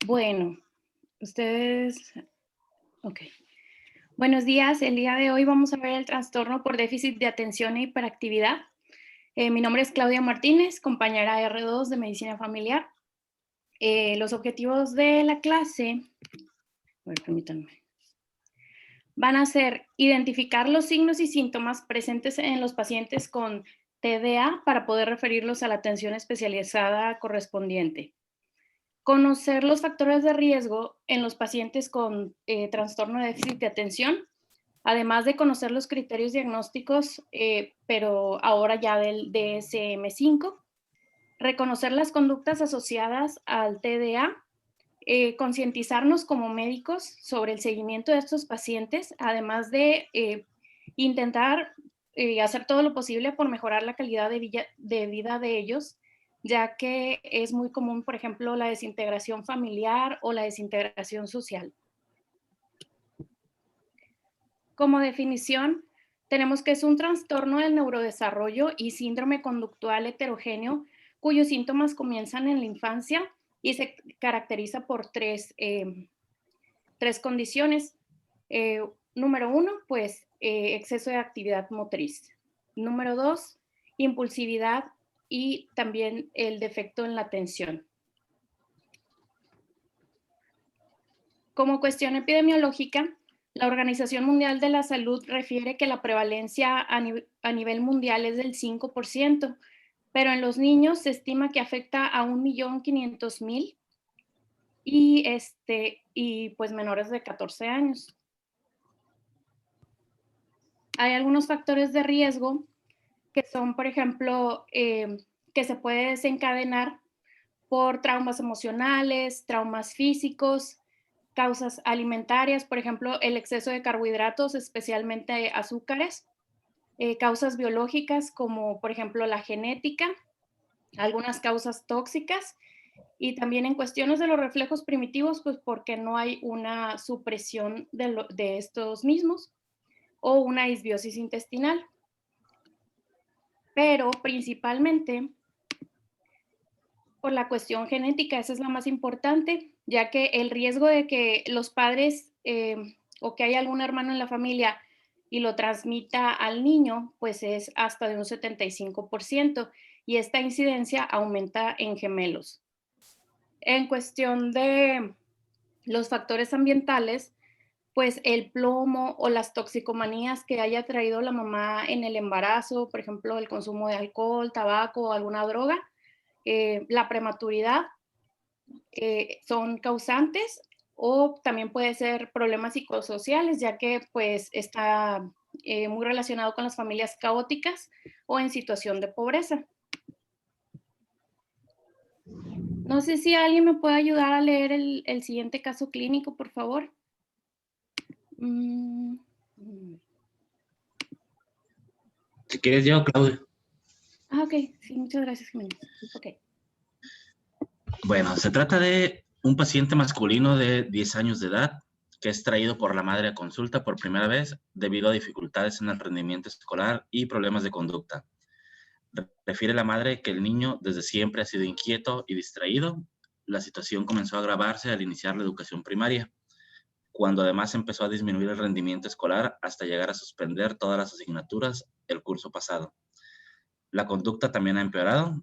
Bueno, ustedes, ok. Buenos días, el día de hoy vamos a ver el trastorno por déficit de atención e hiperactividad. Mi nombre es Claudia Martínez, compañera R2 de Medicina Familiar. Los objetivos de la clase, a ver, permítanme, van a ser identificar los signos y síntomas presentes en los pacientes con TDA para poder referirlos a la atención especializada correspondiente. Conocer los factores de riesgo en los pacientes con trastorno de déficit de atención, además de conocer los criterios diagnósticos, pero ahora ya del DSM-5, reconocer las conductas asociadas al TDA, concientizarnos como médicos sobre el seguimiento de estos pacientes, además de intentar hacer todo lo posible por mejorar la calidad de vida de ellos, ya que es muy común, por ejemplo, la desintegración familiar o la desintegración social. Como definición, tenemos que es un trastorno del neurodesarrollo y síndrome conductual heterogéneo cuyos síntomas comienzan en la infancia y se caracteriza por tres condiciones. Número uno, pues exceso de actividad motriz. Número dos, impulsividad y también el defecto en la atención. Como cuestión epidemiológica, la Organización Mundial de la Salud refiere que la prevalencia a nivel mundial es del 5%, pero en los niños se estima que afecta a 1.500.000 y pues menores de 14 años. Hay algunos factores de riesgo que son, por ejemplo, que se puede desencadenar por traumas emocionales, traumas físicos, causas alimentarias, por ejemplo, el exceso de carbohidratos, especialmente azúcares, causas biológicas como, por ejemplo, la genética, algunas causas tóxicas y también en cuestiones de los reflejos primitivos, pues porque no hay una supresión de estos mismos o una disbiosis intestinal. Pero principalmente por la cuestión genética, esa es la más importante, ya que el riesgo de que los padres o que haya algún hermano en la familia y lo transmita al niño, pues es hasta de un 75% y esta incidencia aumenta en gemelos. En cuestión de los factores ambientales, pues el plomo o las toxicomanías que haya traído la mamá en el embarazo, por ejemplo, el consumo de alcohol, tabaco o alguna droga, la prematuridad, son causantes o también puede ser problemas psicosociales, ya que pues está muy relacionado con las familias caóticas o en situación de pobreza. No sé si alguien me puede ayudar a leer el siguiente caso clínico, por favor. Mm, Si quieres yo, Claudia. ok, sí, muchas gracias, Jiménez. Ok. Bueno, se trata de un paciente masculino de 10 años de edad que es traído por la madre a consulta por primera vez debido a dificultades en el rendimiento escolar y problemas de conducta. Refiere la madre que el niño desde siempre ha sido inquieto y distraído. La situación comenzó a agravarse al iniciar la educación primaria, cuando además empezó a disminuir el rendimiento escolar hasta llegar a suspender todas las asignaturas el curso pasado. La conducta también ha empeorado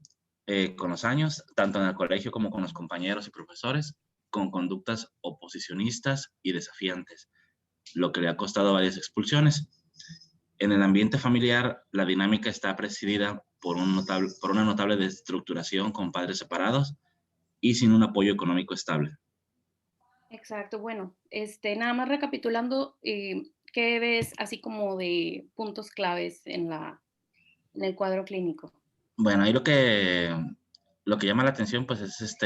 con los años, tanto en el colegio como con los compañeros y profesores, con conductas oposicionistas y desafiantes, lo que le ha costado varias expulsiones. En el ambiente familiar, la dinámica está presidida por una notable desestructuración con padres separados y sin un apoyo económico estable. Exacto, bueno, nada más recapitulando, ¿qué ves así como de puntos claves en el cuadro clínico? Bueno, ahí lo que llama la atención pues es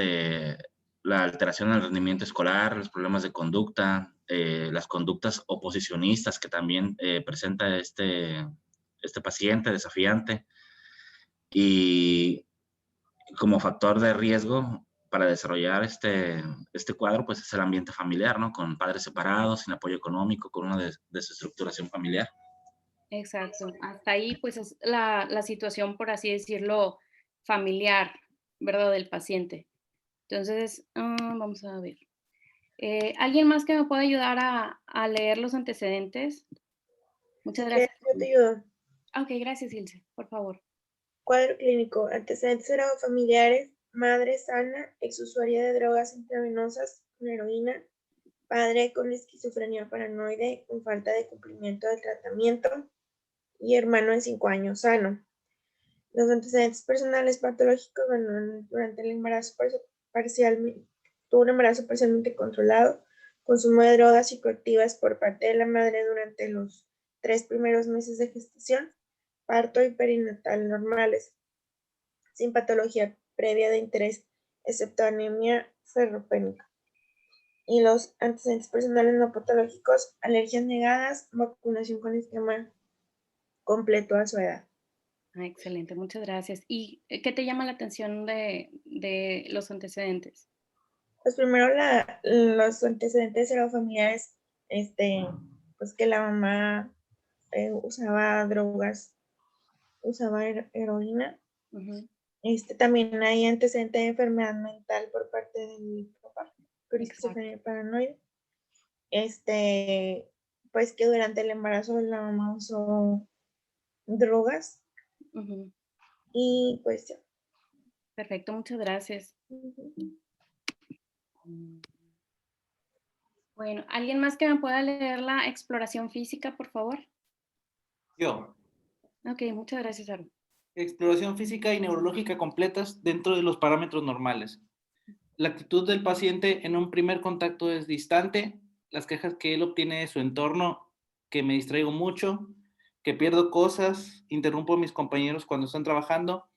la alteración del rendimiento escolar, los problemas de conducta, las conductas oposicionistas que también presenta este paciente desafiante y como factor de riesgo para desarrollar este cuadro pues es el ambiente familiar, ¿no? Con padres separados, sin apoyo económico, con una desestructuración familiar. Exacto, hasta ahí pues es la situación, por así decirlo, familiar, ¿verdad? Del paciente. Entonces, vamos a ver. ¿Alguien más que me pueda ayudar a leer los antecedentes? Muchas Si quieres, gracias. yo te ayudo. Ok, gracias, Ilse, por favor. Cuadro clínico. Antecedentes familiares. Madre sana, exusuaria de drogas intravenosas con heroína. Padre con esquizofrenia paranoide con falta de cumplimiento del tratamiento. Y hermano de 5 años sano. Los antecedentes personales patológicos, bueno, durante el embarazo tuvo un embarazo parcialmente controlado, consumo de drogas psicoactivas por parte de la madre durante los 3 primeros meses de gestación, parto y perinatal normales, sin patología previa de interés, excepto anemia ferropénica. Y los antecedentes personales no patológicos, alergias negadas, vacunación con esquema completo a su edad. Excelente, muchas gracias. ¿Y qué te llama la atención de los antecedentes? Pues primero los antecedentes familiares, pues que la mamá usaba drogas, usaba heroína. Ujú. También hay antecedente de enfermedad mental por parte de mi papá, por Exacto. esquizofrenia paranoide. Pues que durante el embarazo la mamá usó drogas Ujú. y pues ya. Perfecto, muchas gracias. Ujú. Bueno, ¿alguien más que me pueda leer la exploración física, por favor? Yo, Ok, muchas gracias, Aaron. exploración física y neurológica completas dentro de los parámetros normales. La actitud del paciente en un primer contacto es distante, las quejas que él obtiene de su entorno, que me distraigo mucho, que pierdo cosas, interrumpo a mis compañeros cuando están trabajando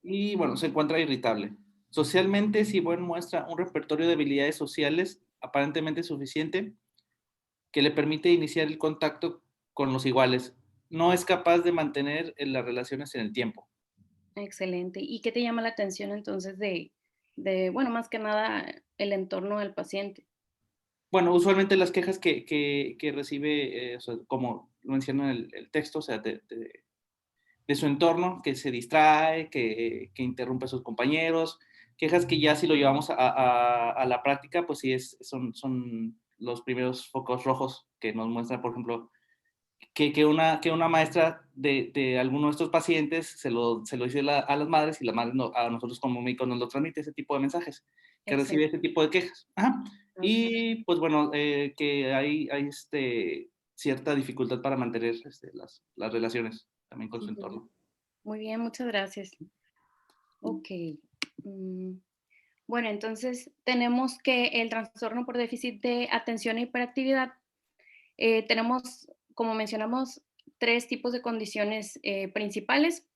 y bueno, se encuentra irritable. Socialmente, si bueno, muestra un repertorio de habilidades sociales aparentemente suficiente que le permite iniciar el contacto con los iguales. No es capaz de mantener las relaciones en el tiempo. Excelente. ¿Y qué te llama la atención entonces bueno, más que nada el entorno del paciente? Bueno, usualmente las quejas que recibe, o sea, como lo menciona el texto, o sea, de su entorno, que se distrae, que interrumpe a sus compañeros, quejas que ya si lo llevamos a la práctica, pues sí son los primeros focos rojos que nos muestran, por ejemplo, que una maestra de alguno de estos pacientes se lo dice a las madres y la madre a nosotros como médicos nos lo transmite ese tipo de mensajes, que recibe Excelente. ese tipo de quejas. Ajá. Ok. Y pues bueno, que hay cierta dificultad para mantener las relaciones también con su Ujú. entorno. Muy bien, muchas gracias. Ok. Mm, Bueno, entonces tenemos que el trastorno por déficit de atención e hiperactividad, tenemos, como mencionamos, tres tipos de condiciones principales.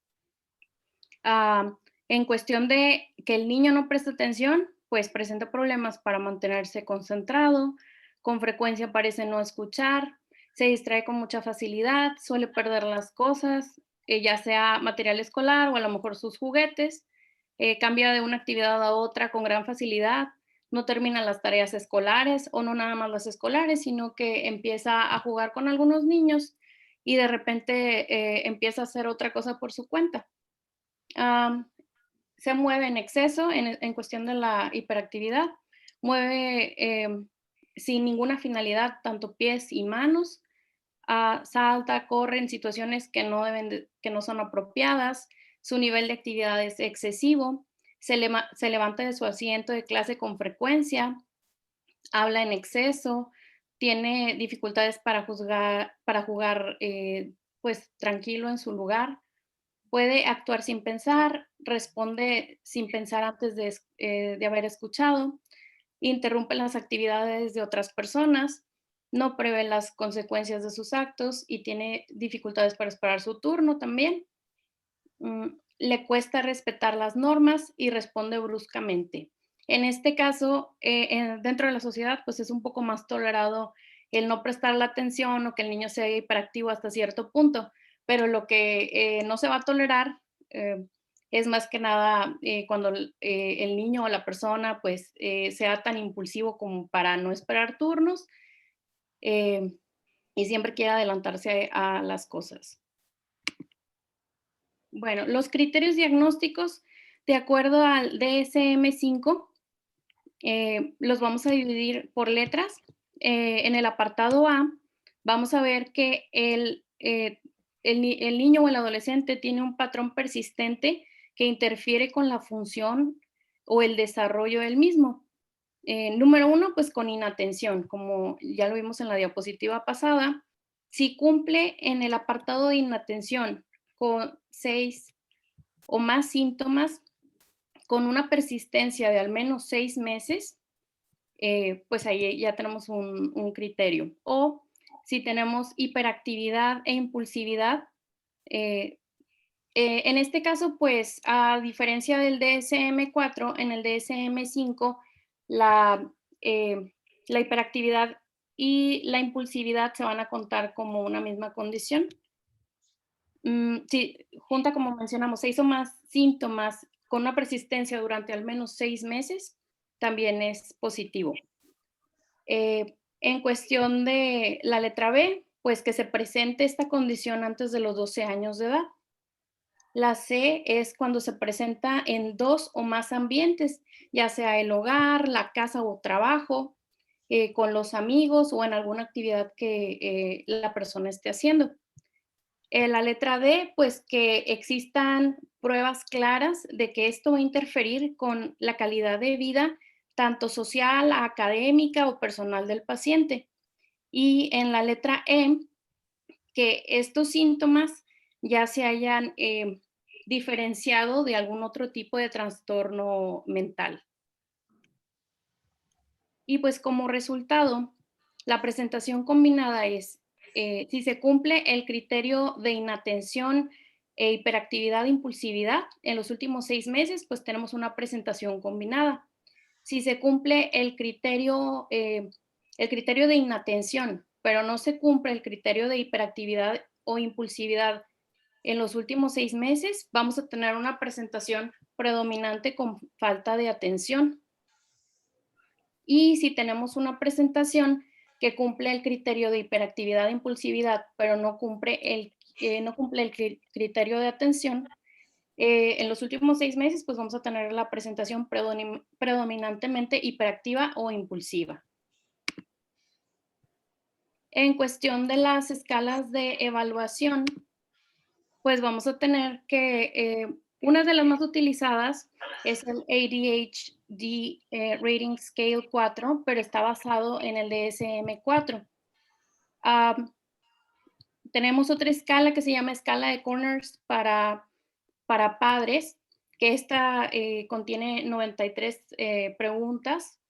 Ah, en cuestión de que el niño no presta atención, pues presenta problemas para mantenerse concentrado, con frecuencia parece no escuchar, se distrae con mucha facilidad, suele perder las cosas, ya sea material escolar o a lo mejor sus juguetes, cambia de una actividad a otra con gran facilidad, no termina las tareas escolares o no nada más las escolares, sino que empieza a jugar con algunos niños y de repente empieza a hacer otra cosa por su cuenta. Am, Se mueve en exceso en cuestión de la hiperactividad, mueve sin ninguna finalidad tanto pies y manos, salta, corre en situaciones que no, que no son apropiadas, su nivel de actividad es excesivo, se levanta de su asiento de clase con frecuencia, habla en exceso, tiene dificultades para jugar pues tranquilo en su lugar, puede actuar sin pensar, responde sin pensar antes de haber escuchado, interrumpe las actividades de otras personas, no prevé las consecuencias de sus actos y tiene dificultades para esperar su turno también. Le cuesta respetar las normas y responde bruscamente. En este caso, dentro de la sociedad, pues es un poco más tolerado el no prestar la atención o que el niño sea hiperactivo hasta cierto punto, pero lo que no se va a tolerar eh, es más que nada cuando el niño o la persona pues sea tan impulsivo como para no esperar turnos eh, y siempre quiera adelantarse a las cosas. Bueno, los criterios diagnósticos De acuerdo al DSM-5, los vamos a dividir por letras. En el apartado A, vamos a ver que el niño o el adolescente tiene un patrón persistente que interfiere con la función o el desarrollo del mismo. Número 1, pues con inatención, como ya lo vimos en la diapositiva pasada. Si cumple en el apartado de inatención con 6 o más síntomas, con una persistencia de al menos 6 meses, pues ahí ya tenemos un criterio. O si tenemos hiperactividad e impulsividad, en este caso, pues a diferencia del DSM-4, en el DSM-5, la hiperactividad y la impulsividad se van a contar como una misma condición. Sí, junta, como mencionamos, 6 o más síntomas con una persistencia durante al menos 6 meses, también es positivo. En cuestión de la letra B, pues que se presente esta condición antes de los 12 años de edad. La C es cuando se presenta en 2 o más ambientes, ya sea el hogar, la casa o trabajo, con los amigos o en alguna actividad que la persona esté haciendo. La letra D, pues que existan pruebas claras de que esto va a interferir con la calidad de vida, tanto social, académica o personal del paciente. Y en la letra E, que estos síntomas ya se hayan diferenciado de algún otro tipo de trastorno mental. Y pues como resultado, la presentación combinada es, si se cumple el criterio de inatención e hiperactividad e impulsividad en los últimos 6 meses, pues tenemos una presentación combinada. Si se cumple el criterio de inatención, pero no se cumple el criterio de hiperactividad o impulsividad en los últimos 6 meses, vamos a tener una presentación predominante con falta de atención. Y si tenemos una presentación que cumple el criterio de hiperactividad e impulsividad, pero no cumple el criterio de atención, en los últimos 6 meses, pues vamos a tener la presentación predominantemente hiperactiva o impulsiva. En cuestión de las escalas de evaluación, pues vamos a tener que una de las más utilizadas es el ADHD Rating Scale 4, pero está basado en el DSM-4. Tenemos otra escala que se llama escala de Corners para padres, que esta contiene 93 preguntas,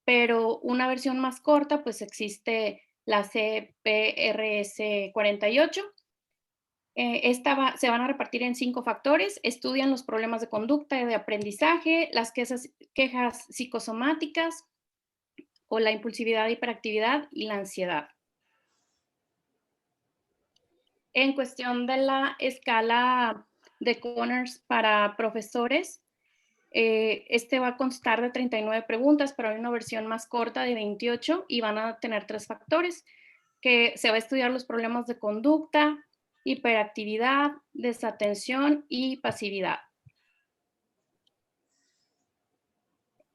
pero una versión más corta, pues existe la CPRS 48. Se van a repartir en 5 factores. Estudian los problemas de conducta y de aprendizaje, las quejas psicosomáticas o la impulsividad, hiperactividad y la ansiedad. En cuestión de la escala de Conners para profesores, este va a constar de 39 preguntas, pero hay una versión más corta de 28 y van a tener 3 factores, que se va a estudiar los problemas de conducta, hiperactividad, desatención y pasividad.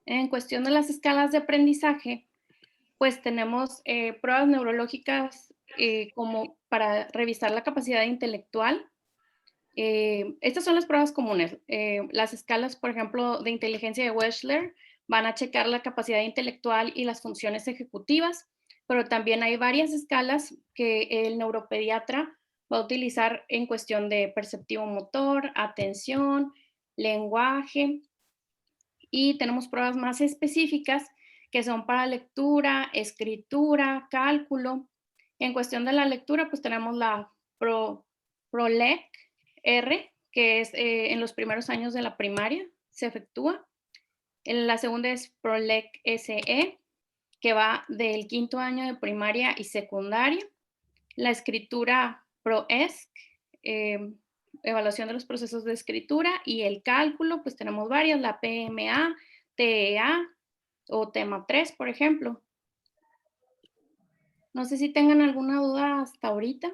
En cuestión de las escalas de aprendizaje, pues tenemos pruebas neurológicas como para revisar la capacidad intelectual. Estas son las pruebas comunes. Las escalas, por ejemplo, de inteligencia de Wechsler van a checar la capacidad intelectual y las funciones ejecutivas, pero también hay varias escalas que el neuropediatra va a utilizar en cuestión de perceptivo motor, atención, lenguaje, y tenemos pruebas más específicas que son para lectura, escritura, cálculo. En cuestión de la lectura, pues tenemos la ProLec-R, que es en los primeros años de la primaria, se efectúa. La segunda es ProLec-SE, que va del 5º año de primaria y secundaria. La escritura ProESC, evaluación de los procesos de escritura, y el cálculo, pues tenemos varias, la PMA, TEA o tema 3, por ejemplo. No sé si tengan alguna duda hasta ahorita.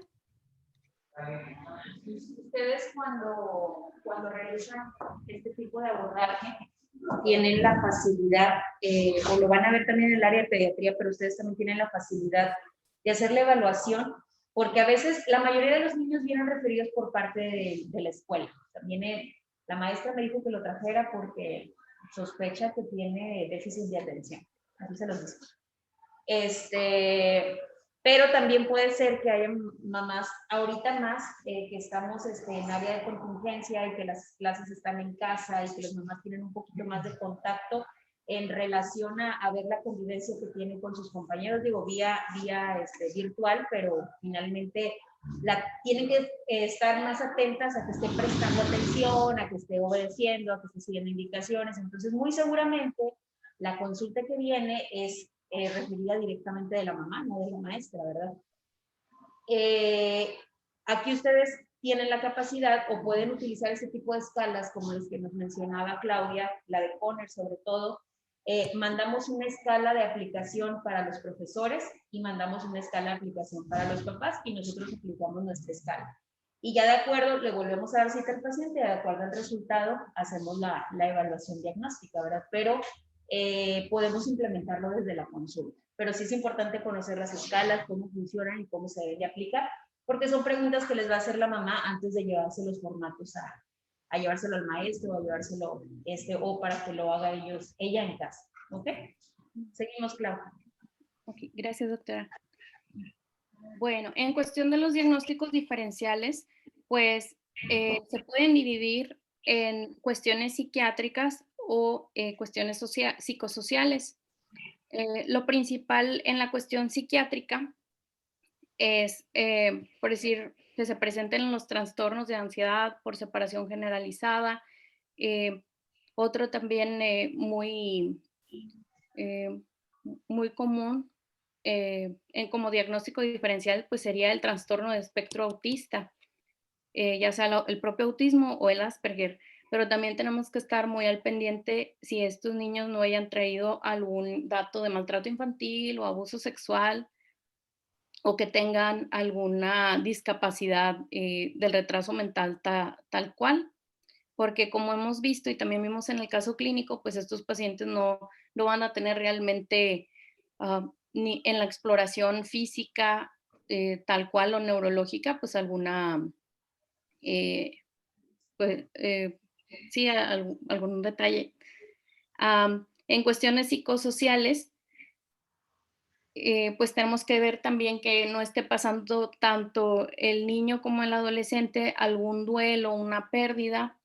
Ustedes cuando realizan este tipo de abordaje tienen la facilidad, o lo van a ver también en el área de pediatría, pero ustedes también tienen la facilidad de hacer la evaluación, porque a veces la mayoría de los niños vienen referidos por parte de la escuela. También la maestra me dijo que lo trajera porque sospecha que tiene déficit de atención. Así se los digo. Pero también puede ser que haya mamás, ahorita más, que estamos en área de contingencia y que las clases están en casa y que las mamás tienen un poquito más de contacto en relación a ver la convivencia que tienen con sus compañeros, digo, vía virtual, pero finalmente tienen que estar más atentas a que esté prestando atención, a que esté obedeciendo, a que esté siguiendo indicaciones. Entonces, muy seguramente, la consulta que viene es referida directamente de la mamá, no de la maestra, ¿verdad? Aquí ustedes tienen la capacidad o pueden utilizar ese tipo de escalas como las que nos mencionaba Claudia, la de Conner sobre todo. Mandamos una escala de aplicación para los profesores y mandamos una escala de aplicación para los papás y nosotros aplicamos nuestra escala. Y ya de acuerdo, le volvemos a dar cita al paciente, de acuerdo al resultado, hacemos la evaluación diagnóstica, ¿verdad? Pero podemos implementarlo desde la consulta. Pero sí es importante conocer las escalas, cómo funcionan y cómo se deben de aplicar, porque son preguntas que les va a hacer la mamá antes de llevarse los formatos a llevárselo al maestro, a llevárselo, o para que lo haga ella en casa. ¿Ok? Seguimos, Claudia. Ok, gracias, doctora. Bueno, en cuestión de los diagnósticos diferenciales, pues se pueden dividir en cuestiones psiquiátricas o cuestiones psicosociales. Lo principal en la cuestión psiquiátrica es, por decir, que se presenten los trastornos de ansiedad por separación generalizada. Otro también muy común como diagnóstico diferencial, pues sería el trastorno de espectro autista, ya sea el propio autismo o el Asperger. Pero también tenemos que estar muy al pendiente si estos niños no hayan traído algún dato de maltrato infantil o abuso sexual, o que tengan alguna discapacidad del retraso mental tal cual. Porque como hemos visto y también vimos en el caso clínico, pues estos pacientes no van a tener realmente ni en la exploración física tal cual o neurológica, pues alguna, pues, sí, algún detalle. En cuestiones psicosociales, pues tenemos que ver también que no esté pasando tanto el niño como el adolescente algún duelo, una pérdida,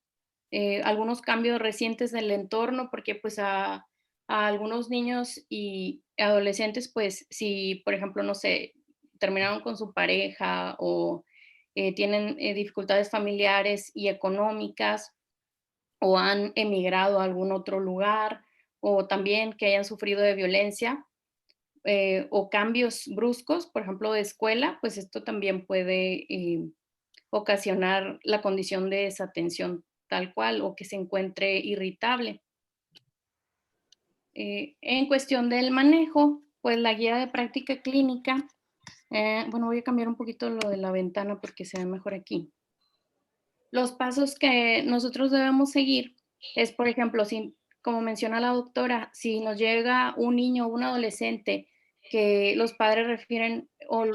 algunos cambios recientes del entorno, porque pues a algunos niños y adolescentes, pues si, por ejemplo, no sé, terminaron con su pareja o tienen dificultades familiares y económicas o han emigrado a algún otro lugar o también que hayan sufrido de violencia o cambios bruscos, por ejemplo, de escuela, pues esto también puede ocasionar la condición de desatención tal cual o que se encuentre irritable. En cuestión del manejo, pues la guía de práctica clínica, bueno, voy a cambiar un poquito lo de la ventana porque se ve mejor aquí. Los pasos que nosotros debemos seguir es, por ejemplo, como menciona la doctora, si nos llega un niño o un adolescente que los padres refieren, o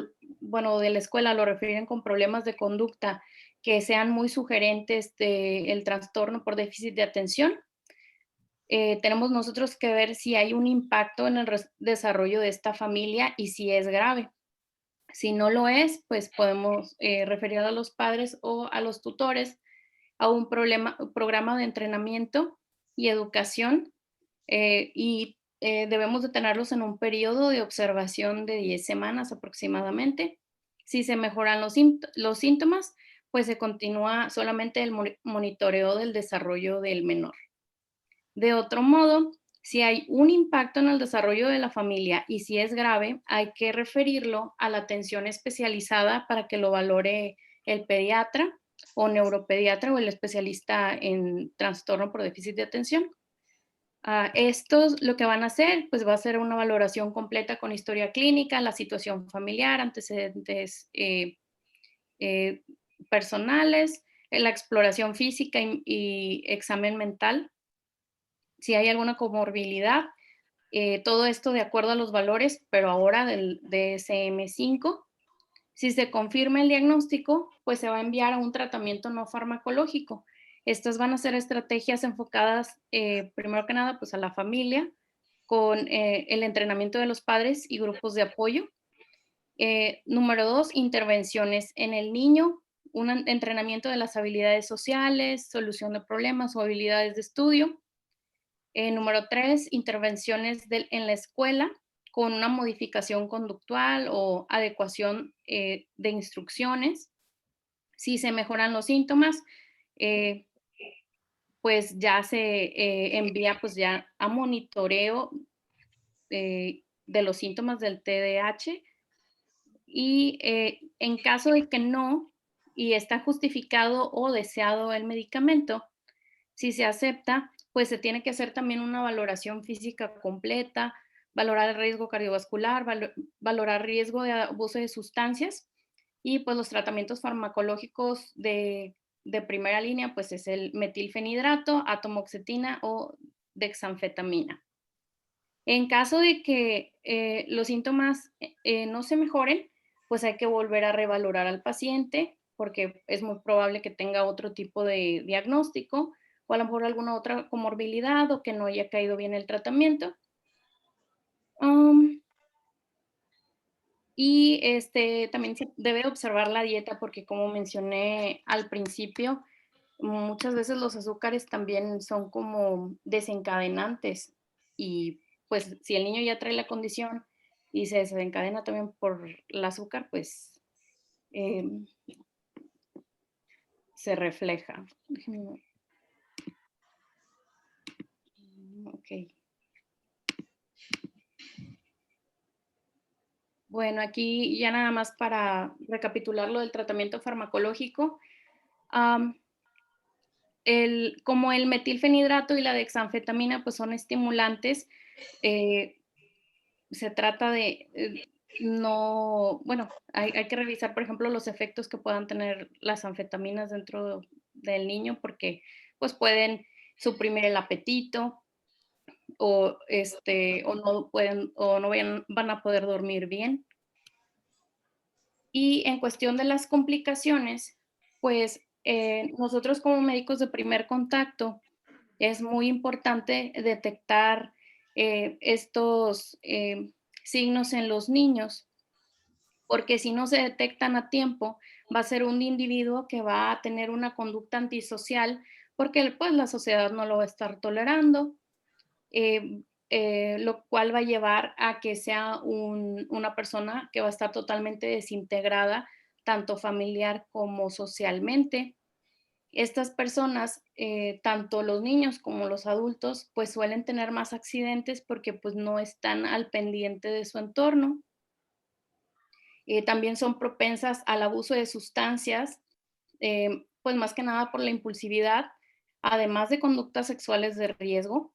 bueno, de la escuela lo refieren con problemas de conducta que sean muy sugerentes del trastorno por déficit de atención, tenemos nosotros que ver si hay un impacto en el desarrollo de esta familia y si es grave. Si no lo es, pues podemos referir a los padres o a los tutores a un programa de entrenamiento y educación y debemos de tenerlos en un periodo de observación de 10 semanas aproximadamente. Si se mejoran los síntomas, pues se continúa solamente el monitoreo del desarrollo del menor. De otro modo, si hay un impacto en el desarrollo de la familia y si es grave, hay que referirlo a la atención especializada para que lo valore el pediatra o neuropediatra o el especialista en trastorno por déficit de atención. Estos lo que van a hacer, pues va a ser una valoración completa con historia clínica, la situación familiar, antecedentes personales, la exploración física y examen mental. Si hay alguna comorbilidad, todo esto de acuerdo a los valores, pero ahora del DSM-5. Si se confirma el diagnóstico, pues se va a enviar a un tratamiento no farmacológico. Estas van a ser estrategias enfocadas, primero que nada, pues a la familia, con el entrenamiento de los padres y grupos de apoyo. Número 2, intervenciones en el niño, un entrenamiento de las habilidades sociales, solución de problemas o habilidades de estudio. Número 3, intervenciones en la escuela con una modificación conductual o adecuación de instrucciones. Si se mejoran los síntomas, pues ya se envía pues ya a monitoreo de los síntomas del TDAH. Y en caso de que no, y está justificado o deseado el medicamento, si se acepta, pues se tiene que hacer también una valoración física completa, valorar el riesgo cardiovascular, valorar riesgo de abuso de sustancias y pues los tratamientos farmacológicos de primera línea, pues es el metilfenidrato, atomoxetina o dexanfetamina. En caso de que los síntomas no se mejoren, pues hay que volver a revalorar al paciente porque es muy probable que tenga otro tipo de diagnóstico o a lo mejor alguna otra comorbilidad o que no haya caído bien el tratamiento. Y también se debe observar la dieta porque como mencioné al principio, muchas veces los azúcares también son como desencadenantes y pues si el niño ya trae la condición y se desencadena también por el azúcar, pues se refleja. Ok. Bueno, aquí ya nada más para recapitular lo del tratamiento farmacológico. Como el metilfenidrato y la dexanfetamina pues son estimulantes, se trata de no, bueno, hay que revisar, por ejemplo, los efectos que puedan tener las anfetaminas dentro del niño porque pues pueden suprimir el apetito o no pueden o no van a poder dormir bien. Y en cuestión de las complicaciones, pues nosotros como médicos de primer contacto es muy importante detectar estos signos en los niños, porque si no se detectan a tiempo, va a ser un individuo que va a tener una conducta antisocial, porque pues la sociedad no lo va a estar tolerando, lo cual va a llevar a que sea una persona que va a estar totalmente desintegrada, tanto familiar como socialmente. Estas personas, tanto los niños como los adultos, pues suelen tener más accidentes porque pues no están al pendiente de su entorno. También son propensas al abuso de sustancias, pues más que nada por la impulsividad, además de conductas sexuales de riesgo,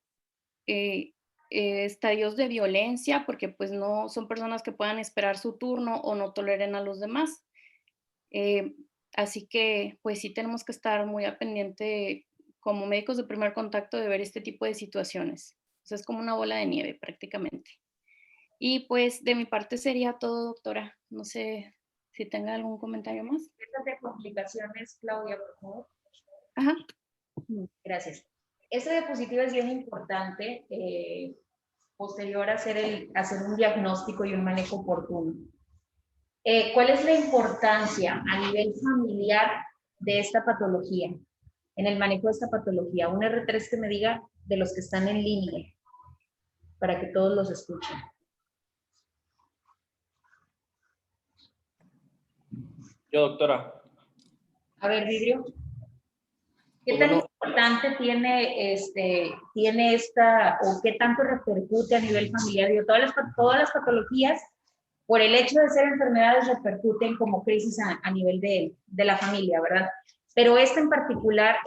estadios de violencia, porque pues no son personas que puedan esperar su turno o no toleren a los demás. Así que pues sí tenemos que estar muy al pendiente como médicos de primer contacto de ver este tipo de situaciones. O sea, es como una bola de nieve prácticamente. Y pues de mi parte sería todo, doctora. No sé si tenga algún comentario más. Estas de complicaciones, Claudia, por favor. Ajá. Gracias. Esta diapositiva es bien importante, posterior a hacer un diagnóstico y un manejo oportuno. ¿Cuál es la importancia a nivel familiar de esta patología, en el manejo de esta patología? Un R3 que me diga de los que están en línea, para que todos los escuchen. Yo, doctora. A ver, Vidrio. ¿Qué tan importante tiene esta, o qué tanto repercute a nivel familiar? Digo, todas las patologías, por el hecho de ser enfermedades, repercuten como crisis a nivel de la familia, ¿verdad? Pero esta en particular,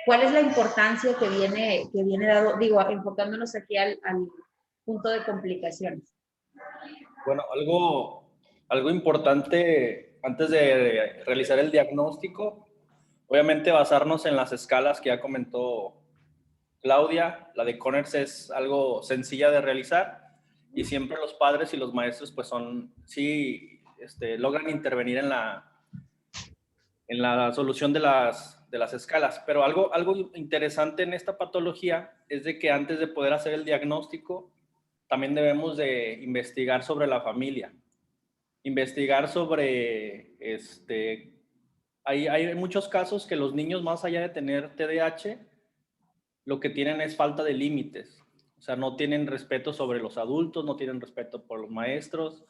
¿cuál es la importancia que viene dado, digo, enfocándonos aquí al punto de complicaciones? Bueno, algo importante antes de realizar el diagnóstico, obviamente basarnos en las escalas que ya comentó Claudia. La de Conners es algo sencilla de realizar y siempre los padres y los maestros pues sí logran intervenir en la solución de las escalas. Pero algo interesante en esta patología es de que antes de poder hacer el diagnóstico, también debemos de investigar sobre la familia. Investigar sobre, hay muchos casos que los niños, más allá de tener TDAH, lo que tienen es falta de límites. O sea, no tienen respeto sobre los adultos, no tienen respeto por los maestros,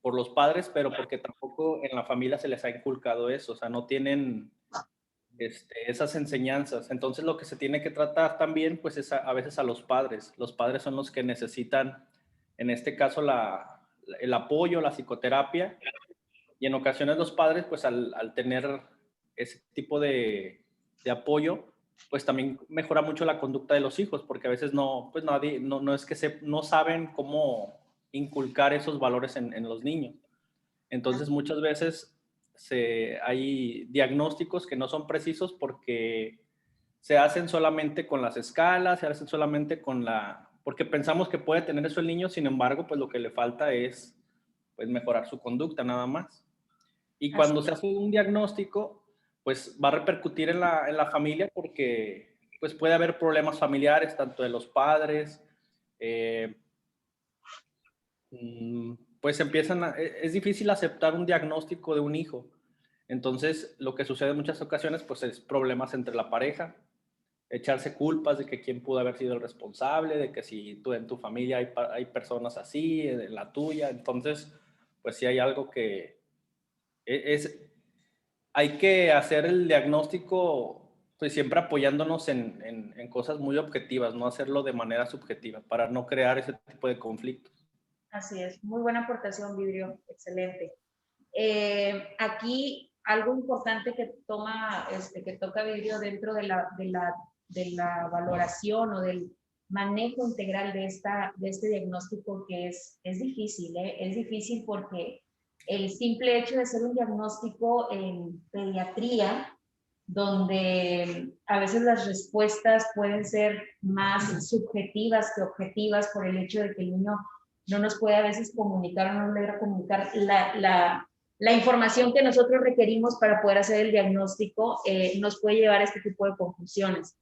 por los padres, pero porque tampoco en la familia se les ha inculcado eso. O sea, no tienen esas enseñanzas. Entonces, lo que se tiene que tratar también, pues, es a veces a los padres. Los padres son los que necesitan, en este caso, el apoyo, la psicoterapia. Y en ocasiones los padres, pues, al tener ese tipo de apoyo, pues también mejora mucho la conducta de los hijos, porque a veces no es que no saben cómo inculcar esos valores en los niños. Entonces muchas veces hay diagnósticos que no son precisos porque se hacen solamente con las escalas, se hacen solamente porque pensamos que puede tener eso el niño, sin embargo, pues lo que le falta es pues mejorar su conducta nada más. Y cuando se hace un diagnóstico, pues va a repercutir en la familia porque pues puede haber problemas familiares, tanto de los padres, pues es difícil aceptar un diagnóstico de un hijo. Entonces, lo que sucede en muchas ocasiones, pues es problemas entre la pareja, echarse culpas de que quién pudo haber sido el responsable, de que si tú en tu familia hay personas así, en la tuya. Entonces, pues sí hay algo que hay que hacer el diagnóstico, pues siempre apoyándonos en cosas muy objetivas, no hacerlo de manera subjetiva, para no crear ese tipo de conflictos. Así es, muy buena aportación, Vidrio, excelente. Aquí algo importante que toca Vidrio dentro de la valoración o del manejo integral de este diagnóstico, que es difícil, es difícil porque el simple hecho de hacer un diagnóstico en pediatría, donde a veces las respuestas pueden ser más subjetivas que objetivas por el hecho de que el niño no nos puede a veces comunicar o no logra comunicar la información que nosotros requerimos para poder hacer el diagnóstico, nos puede llevar a este tipo de confusiones.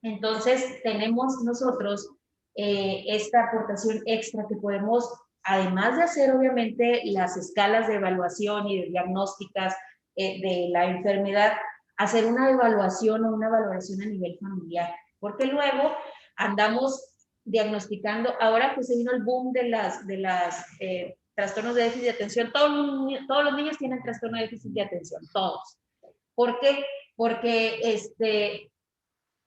Entonces, tenemos nosotros esta aportación extra que podemos, además de hacer obviamente las escalas de evaluación y de diagnósticas de la enfermedad, hacer una evaluación o una valoración a nivel familiar, porque luego andamos diagnosticando, ahora pues se vino el boom de las trastornos de déficit de atención, todos los niños tienen trastorno de déficit de atención, todos. ¿Por qué? Porque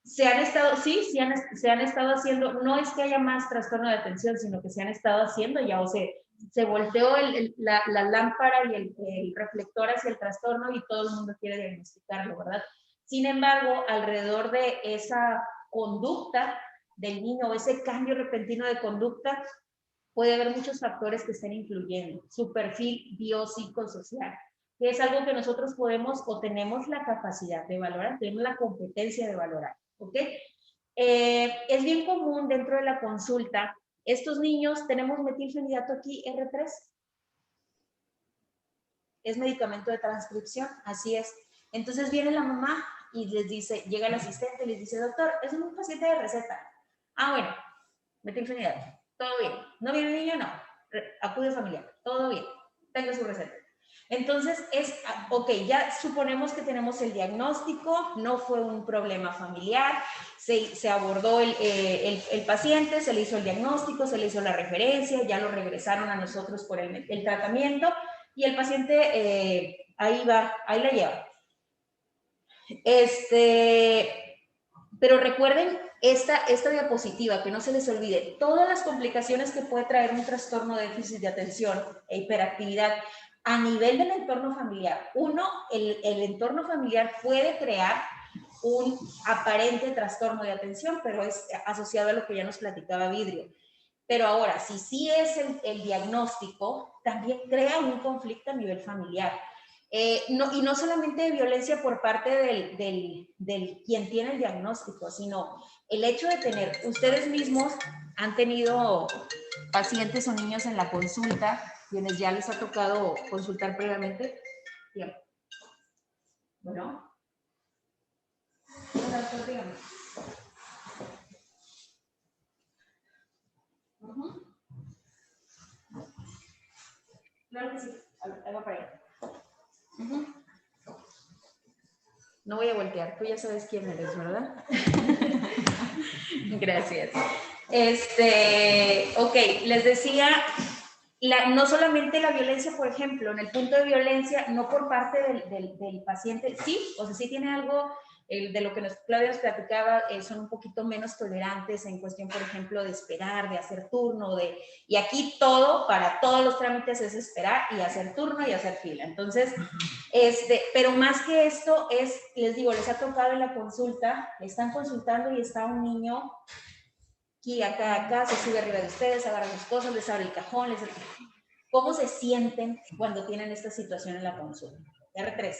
se han estado haciendo, no es que haya más trastorno de atención, sino que se han estado haciendo ya, o se volteó la lámpara y el reflector hacia el trastorno y todo el mundo quiere diagnosticarlo, ¿verdad? Sin embargo, alrededor de esa conducta del niño, ese cambio repentino de conducta, puede haber muchos factores que estén influyendo. Su perfil biopsicosocial, que es algo que nosotros podemos o tenemos la capacidad de valorar, tenemos la competencia de valorar, ¿ok? Es bien común dentro de la consulta, estos niños, tenemos metilfenidato aquí, R3, es medicamento de transcripción, así es. Entonces viene la mamá y les dice, llega el asistente y les dice, doctor, es un paciente de receta. Ah, bueno, metilfenidato, todo bien. ¿No viene el niño? No. Acude familiar, todo bien. Tenga su receta. Entonces, ok, ya suponemos que tenemos el diagnóstico, no fue un problema familiar, se abordó el paciente, se le hizo el diagnóstico, se le hizo la referencia, ya lo regresaron a nosotros por el tratamiento y el paciente ahí la lleva. Pero recuerden esta diapositiva, que no se les olvide, todas las complicaciones que puede traer un trastorno de déficit de atención e hiperactividad a nivel del entorno familiar. El entorno familiar puede crear un aparente trastorno de atención, pero es asociado a lo que ya nos platicaba Vidrio. Pero ahora, si sí es el diagnóstico, también crea un conflicto a nivel familiar. Y no solamente de violencia por parte del quien tiene el diagnóstico, sino el hecho de tener, ustedes mismos han tenido pacientes o niños en la consulta, quienes ya les ha tocado consultar previamente. Bien. Bueno. Dígame. Claro que sí, ahí va para allá. No voy a voltear, tú ya sabes quién eres, ¿verdad? Gracias. Ok, les decía, no solamente la violencia, por ejemplo, en el punto de violencia, no por parte del paciente, sí, o sea, sí tiene algo, de lo que Claudia nos platicaba, son un poquito menos tolerantes en cuestión, por ejemplo, de esperar, de hacer turno, y aquí todo, para todos los trámites es esperar y hacer turno y hacer fila. Entonces, pero más que esto es, les digo, les ha tocado en la consulta, están consultando y está un niño aquí, acá, se sube arriba de ustedes, agarra sus cosas, les abre el cajón, ¿cómo se sienten cuando tienen esta situación en la consulta? R3.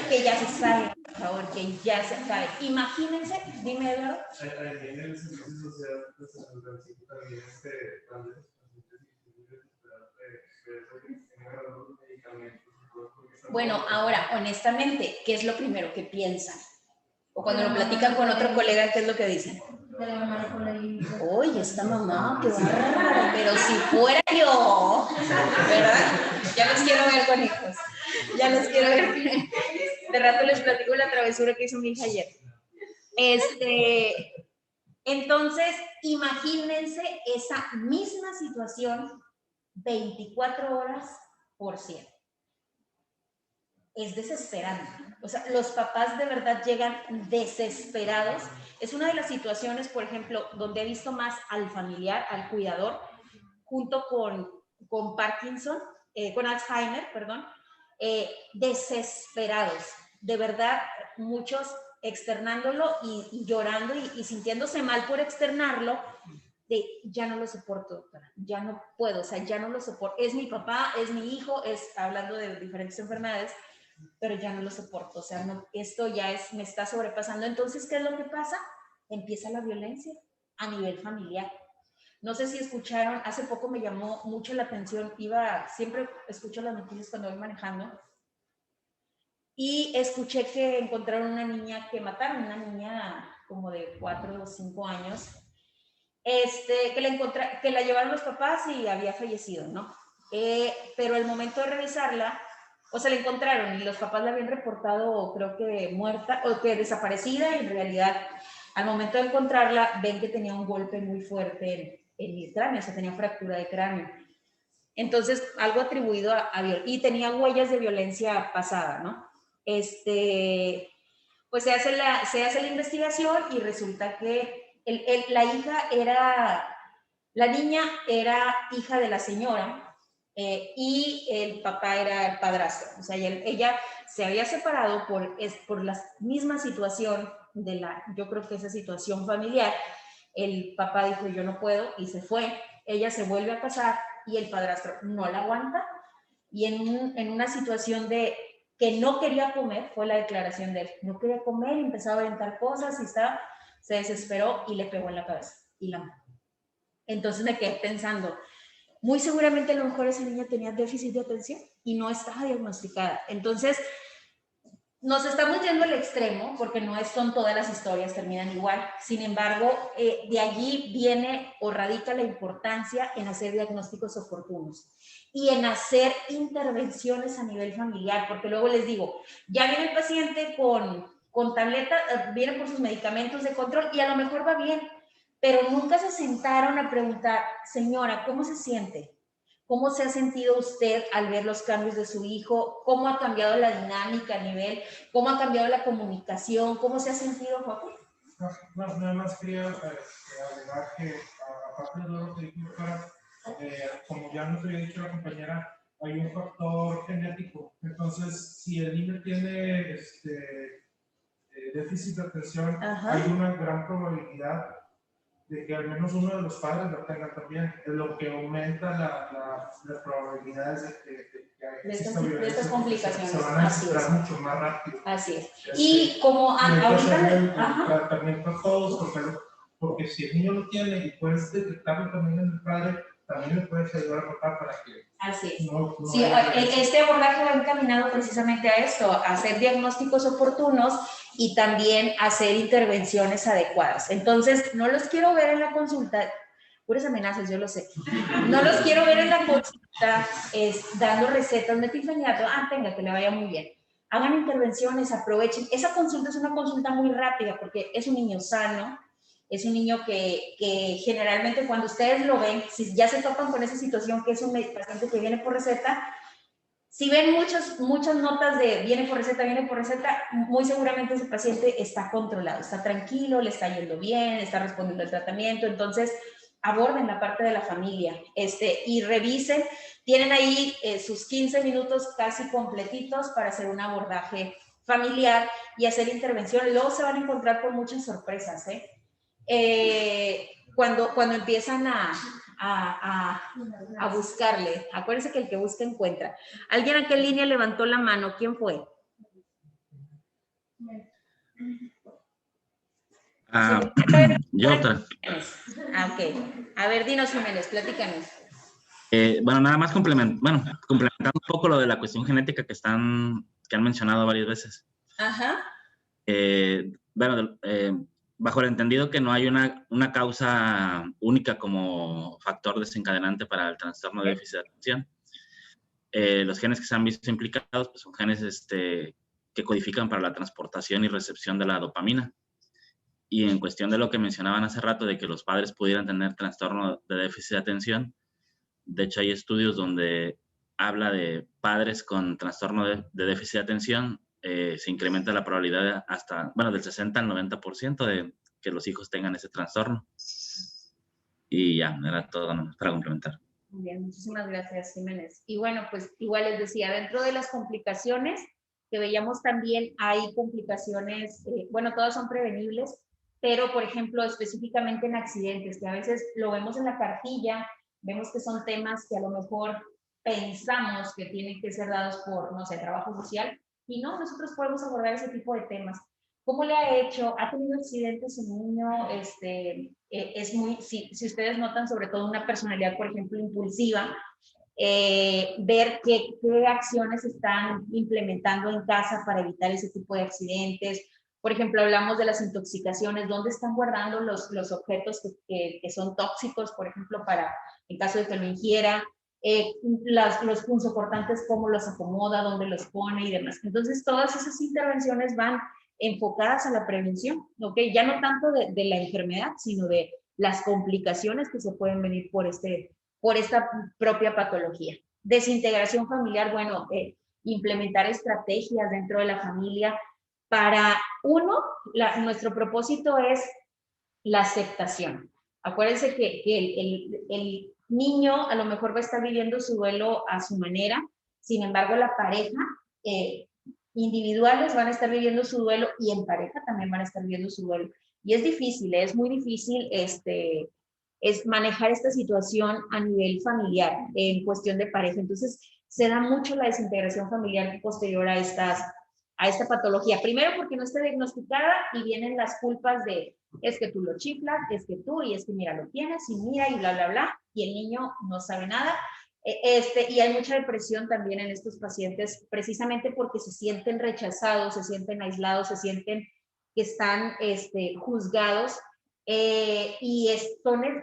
Que ya se sabe, por favor, que ya se sabe. Imagínense, dime, Eduardo. En el servicio social, pues, también bueno, ahora, honestamente, ¿qué es lo primero que piensan? O cuando lo platican con otro colega, ¿qué es lo que dicen? Oye, esta mamá, qué bárbaro, pero si fuera yo, ¿verdad? Ya los quiero ver con hijos. Ya los quiero ver. De rato les platico la travesura que hizo mi hija ayer. Entonces, imagínense esa misma situación 24 horas por 7. Es desesperante. O sea, los papás de verdad llegan desesperados. Es una de las situaciones, por ejemplo, donde he visto más al familiar, al cuidador, junto con Parkinson, con Alzheimer, perdón, desesperados. De verdad, muchos externándolo y llorando y sintiéndose mal por externarlo, de ya no lo soporto, doctora, ya no puedo, o sea, ya no lo soporto. Es mi papá, es mi hijo, hablando de diferentes enfermedades, pero ya no lo soporto, o sea, no, esto ya me está sobrepasando. Entonces, ¿qué es lo que pasa? Empieza la violencia a nivel familiar. No sé si escucharon, hace poco me llamó mucho la atención, siempre escucho las noticias cuando voy manejando, y escuché que encontraron una niña que mataron, una niña como de 4 o 5 años, que la llevaron los papás y había fallecido, ¿no? Pero al momento de revisarla, o se la encontraron y los papás la habían reportado, creo que muerta o que desaparecida, y en realidad al momento de encontrarla ven que tenía un golpe muy fuerte en el cráneo, o sea, tenía fractura de cráneo. Entonces, algo atribuido a y tenía huellas de violencia pasada, ¿no? Pues se hace la investigación y resulta que la niña era hija de la señora, y el papá era el padrastro. O sea, ella se había separado por la misma situación yo creo que esa situación familiar. El papá dijo, yo no puedo, y se fue. Ella se vuelve a casar y el padrastro no la aguanta, y en una situación de que no quería comer, fue la declaración de él, no quería comer, y empezaba a aventar cosas y se desesperó y le pegó en la cabeza y la mató. Entonces me quedé pensando, muy seguramente a lo mejor esa niña tenía déficit de atención y no estaba diagnosticada. Entonces, nos estamos yendo al extremo, porque no son todas las historias terminan igual. Sin embargo, de allí viene o radica la importancia en hacer diagnósticos oportunos y en hacer intervenciones a nivel familiar, porque luego les digo, ya viene el paciente con tableta, viene por sus medicamentos de control y a lo mejor va bien, pero nunca se sentaron a preguntar, señora, ¿cómo se siente? ¿Cómo se ha sentido usted al ver los cambios de su hijo? ¿Cómo ha cambiado la dinámica a nivel? ¿Cómo ha cambiado la comunicación? ¿Cómo se ha sentido, Joaquín? No, nada más quería agregar que, aparte de lo que dijo, como ya nos había dicho la compañera, hay un factor genético. Entonces, si el niño tiene déficit de atención, hay una gran probabilidad de que al menos uno de los padres la tenga también, es lo que aumenta las probabilidades de que de estas complicaciones. se van a registrar mucho más rápido. Así es. Y como ahorita el ajá, tratamiento a todos, porque si el niño lo tiene y puedes detectarlo también en el padre, también le puedes ayudar a papá para que así es. no Sí, este abordaje va encaminado precisamente a esto, a hacer diagnósticos oportunos y también hacer intervenciones adecuadas. Entonces, no los quiero ver en la consulta, puras amenazas, yo lo sé. No los quiero ver en la consulta dando recetas, metilfenidato, tenga, que le vaya muy bien. Hagan intervenciones, aprovechen. Esa consulta es una consulta muy rápida porque es un niño sano, es un niño que generalmente cuando ustedes lo ven, si ya se topan con esa situación que es un paciente que viene por receta, si ven muchas notas de viene por receta, muy seguramente ese paciente está controlado, está tranquilo, le está yendo bien, está respondiendo al tratamiento. Entonces, aborden la parte de la familia y revisen. Tienen ahí sus 15 minutos casi completitos para hacer un abordaje familiar y hacer intervenciones. Luego se van a encontrar con muchas sorpresas, cuando empiezan a buscarle. Acuérdense que el que busca encuentra. ¿Alguien aquí en línea levantó la mano? ¿Quién fue? Yo otra. Ok. A ver, dinos, Jiménez, platícanos. Bueno, nada más complementando un poco lo de la cuestión genética que han mencionado varias veces. Ajá. Bajo el entendido que no hay una causa única como factor desencadenante para el trastorno de déficit de atención, los genes que se han visto implicados pues, son genes que codifican para la transportación y recepción de la dopamina. Y en cuestión de lo que mencionaban hace rato, de que los padres pudieran tener trastorno de déficit de atención, de hecho hay estudios donde habla de padres con trastorno de déficit de atención, se incrementa la probabilidad hasta, del 60 al 90% de que los hijos tengan ese trastorno. Y ya, era todo para complementar. Muy bien, muchísimas gracias, Jiménez. Y bueno, pues igual les decía, dentro de las complicaciones que veíamos también hay complicaciones, todas son prevenibles, pero por ejemplo, específicamente en accidentes, que a veces lo vemos en la cartilla, vemos que son temas que a lo mejor pensamos que tienen que ser dados por, no sé, trabajo social, y no, nosotros podemos abordar ese tipo de temas. ¿Cómo le ha hecho? ¿Ha tenido accidentes en niño? Es muy, si ustedes notan sobre todo una personalidad, por ejemplo, impulsiva, ver qué acciones están implementando en casa para evitar ese tipo de accidentes. Por ejemplo, hablamos de las intoxicaciones, ¿dónde están guardando los objetos que son tóxicos, por ejemplo, para en caso de que lo ingiera? Los punzocortantes, cómo los acomoda, dónde los pone y demás. Entonces, todas esas intervenciones van enfocadas a la prevención, ¿ok? Ya no tanto de la enfermedad, sino de las complicaciones que se pueden venir por esta propia patología. Desintegración familiar, implementar estrategias dentro de la familia para, nuestro propósito es la aceptación. Acuérdense que el niño a lo mejor va a estar viviendo su duelo a su manera, sin embargo la pareja, individuales van a estar viviendo su duelo y en pareja también van a estar viviendo su duelo. Y es difícil, es muy difícil es manejar esta situación a nivel familiar, en cuestión de pareja. Entonces, se da mucho la desintegración familiar posterior a esta patología. Primero porque no está diagnosticada y vienen las culpas de, es que tú lo chiflas, es que tú, y es que mira, lo tienes, y mira, y bla, bla, bla, y el niño no sabe nada. Y hay mucha depresión también en estos pacientes, precisamente porque se sienten rechazados, se sienten aislados, se sienten que están juzgados, y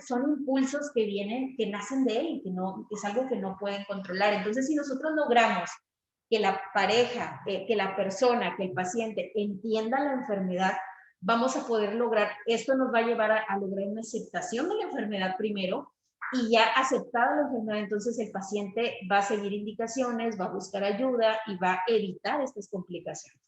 son impulsos que vienen, que nacen de él y que es algo que no pueden controlar. Entonces, si nosotros logramos que la pareja, que la persona, que el paciente entienda la enfermedad, vamos a poder lograr, esto nos va a llevar a lograr una aceptación de la enfermedad primero, y ya aceptada la enfermedad, entonces el paciente va a seguir indicaciones, va a buscar ayuda y va a evitar estas complicaciones.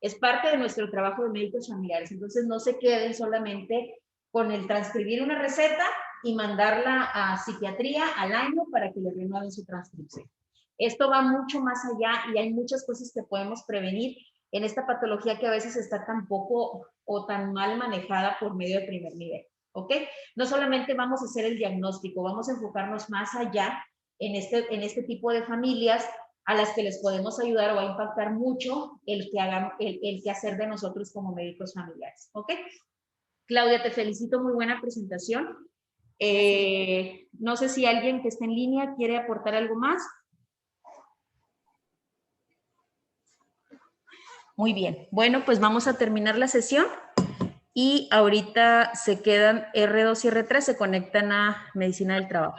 Es parte de nuestro trabajo de médicos familiares, entonces no se queden solamente con el transcribir una receta y mandarla a psiquiatría al año para que le renueven su transcripción. Esto va mucho más allá y hay muchas cosas que podemos prevenir en esta patología que a veces está tan poco o tan mal manejada por medio de primer nivel. ¿ok? No solamente vamos a hacer el diagnóstico, vamos a enfocarnos más allá en este tipo de familias a las que les podemos ayudar o va a impactar mucho el que hacer de nosotros como médicos familiares, ¿ok? Claudia, te felicito, muy buena presentación. No sé si alguien que esté en línea quiere aportar algo más. Muy bien, bueno, pues vamos a terminar la sesión y ahorita se quedan R2 y R3, se conectan a Medicina del Trabajo.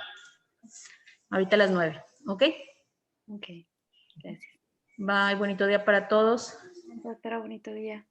Ahorita a las 9, ¿ok? Ok, gracias. Bye, bonito día para todos. Doctora, bonito día.